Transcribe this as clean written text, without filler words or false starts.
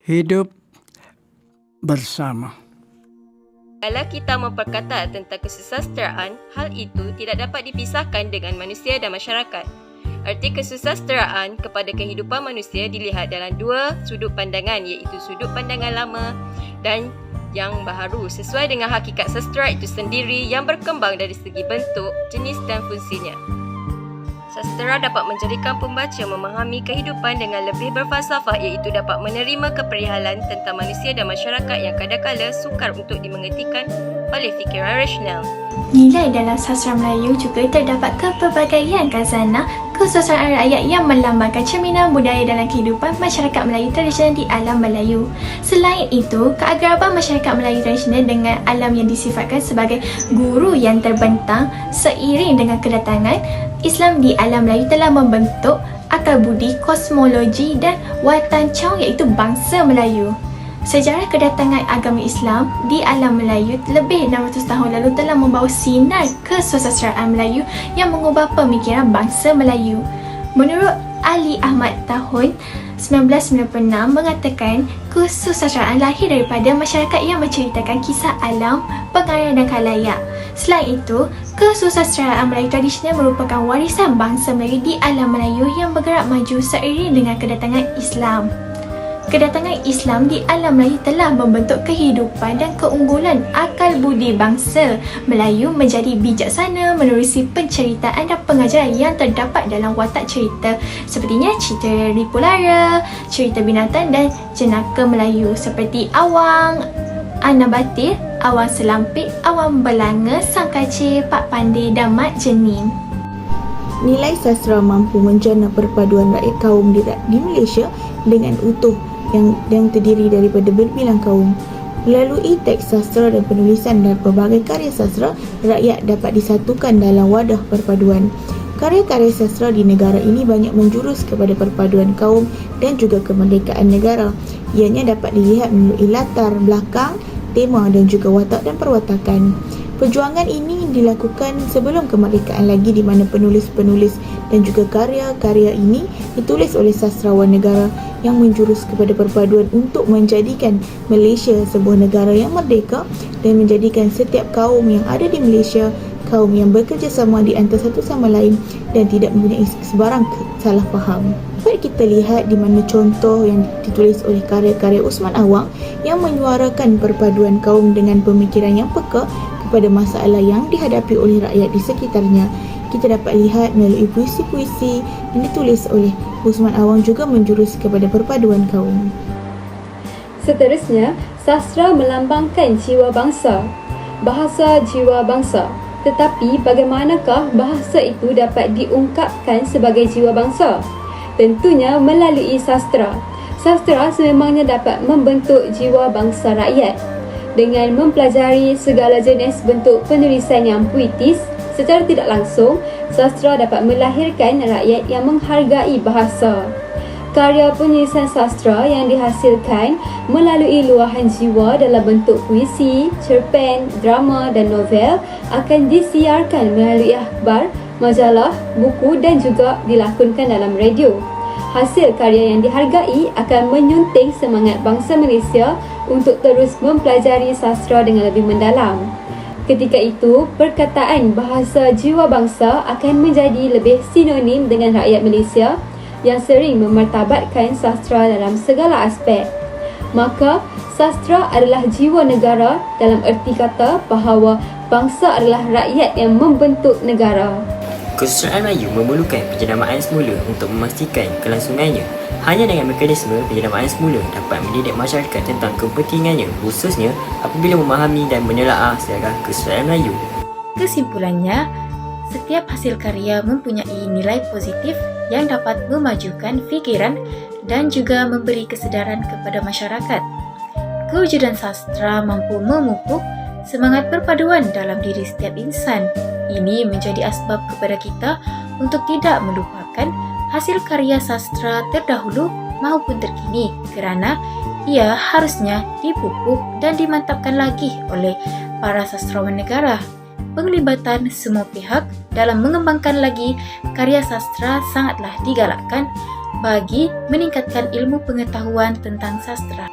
Hidup bersama. Kalau kita memperkata tentang kesusasteraan, hal itu tidak dapat dipisahkan dengan manusia dan masyarakat. Arti kesusasteraan kepada kehidupan manusia dilihat dalam dua sudut pandangan, iaitu sudut pandangan lama dan yang baharu, sesuai dengan hakikat sastera itu sendiri yang berkembang dari segi bentuk, jenis dan fungsinya. Sastera dapat menjadikan pembaca memahami kehidupan dengan lebih berfalsafah, iaitu dapat menerima keperihalan tentang manusia dan masyarakat yang kadang-kala sukar untuk dimengertikan oleh fikiran rasional. Nilai dalam sastra Melayu juga terdapat kepelbagaian khazanah kesusahan rakyat yang melambangkan cerminan budaya dalam kehidupan masyarakat Melayu tradisional di alam Melayu. Selain itu, keagraban masyarakat Melayu tradisional dengan alam yang disifatkan sebagai guru yang terbentang seiring dengan kedatangan Islam di alam Melayu telah membentuk akal budi, kosmologi dan watancau iaitu bangsa Melayu. Sejarah kedatangan agama Islam di alam Melayu lebih 600 tahun lalu telah membawa sinar kesusasteraan Melayu yang mengubah pemikiran bangsa Melayu. Menurut Ali Ahmad tahun 1996 mengatakan kesusasteraan lahir daripada masyarakat yang menceritakan kisah alam, pengarah dan khalayak. Selain itu, kesusasteraan Melayu tradisional merupakan warisan bangsa Melayu di alam Melayu yang bergerak maju seiring dengan kedatangan Islam. Kedatangan Islam di alam Melayu telah membentuk kehidupan dan keunggulan akal budi bangsa Melayu menjadi bijaksana menerusi penceritaan dan pengajaran yang terdapat dalam watak cerita sepertinya cerita Ripulara, cerita binatang dan jenaka Melayu seperti Awang, Anabatir, Awang Selampit, Awang Belanga, Sang Kacir, Pak Pandey dan Mat Jenin. Nilai sastra mampu menjana perpaduan rakyat kaum di Malaysia dengan utuh yang terdiri daripada berbilang kaum. Melalui teks sastra dan penulisan dan pelbagai karya sastra, rakyat dapat disatukan dalam wadah perpaduan. Karya-karya sastra di negara ini banyak menjurus kepada perpaduan kaum dan juga kemerdekaan negara. Ianya dapat dilihat melalui latar belakang, tema dan juga watak dan perwatakan. Perjuangan ini dilakukan sebelum kemerdekaan lagi, di mana penulis-penulis dan juga karya-karya ini ditulis oleh sastrawan negara yang menjurus kepada perpaduan untuk menjadikan Malaysia sebuah negara yang merdeka dan menjadikan setiap kaum yang ada di Malaysia kaum yang bekerjasama di antara satu sama lain dan tidak mempunyai sebarang salah faham. Dapat kita lihat di mana contoh yang ditulis oleh karya-karya Usman Awang yang menyuarakan perpaduan kaum dengan pemikiran yang peka kepada masalah yang dihadapi oleh rakyat di sekitarnya. Kita dapat lihat melalui puisi-puisi yang ditulis oleh Usman Awang juga menjurus kepada perpaduan kaum. Seterusnya, sastra melambangkan jiwa bangsa, bahasa jiwa bangsa. Tetapi bagaimanakah bahasa itu dapat diungkapkan sebagai jiwa bangsa? Tentunya melalui sastra. Sastra sememangnya dapat membentuk jiwa bangsa rakyat. Dengan mempelajari segala jenis bentuk penulisan yang puitis, secara tidak langsung, sastra dapat melahirkan rakyat yang menghargai bahasa. Karya penulisan sastra yang dihasilkan melalui luahan jiwa dalam bentuk puisi, cerpen, drama dan novel akan disiarkan melalui akhbar, majalah, buku dan juga dilakonkan dalam radio. Hasil karya yang dihargai akan menyunting semangat bangsa Malaysia untuk terus mempelajari sastra dengan lebih mendalam. Ketika itu, perkataan bahasa jiwa bangsa akan menjadi lebih sinonim dengan rakyat Malaysia yang sering memartabatkan sastra dalam segala aspek. Maka, sastra adalah jiwa negara dalam erti kata bahawa bangsa adalah rakyat yang membentuk negara. Kesusasteraan Melayu memerlukan penjenamaan semula untuk memastikan kelangsungannya. Hanya dengan mekanisme penjenamaan semula dapat mendidik masyarakat tentang kepentingannya, khususnya apabila memahami dan menelaah sejarah kesusasteraan Melayu. Kesimpulannya, setiap hasil karya mempunyai nilai positif yang dapat memajukan fikiran dan juga memberi kesedaran kepada masyarakat. Kewujudan sastra mampu memupuk semangat perpaduan dalam diri setiap insan. Ini menjadi asbab kepada kita untuk tidak melupakan hasil karya sastra terdahulu maupun terkini, kerana ia harusnya dipupuk dan dimantapkan lagi oleh para sastrawan negara. Penglibatan semua pihak dalam mengembangkan lagi karya sastra sangatlah digalakkan bagi meningkatkan ilmu pengetahuan tentang sastra.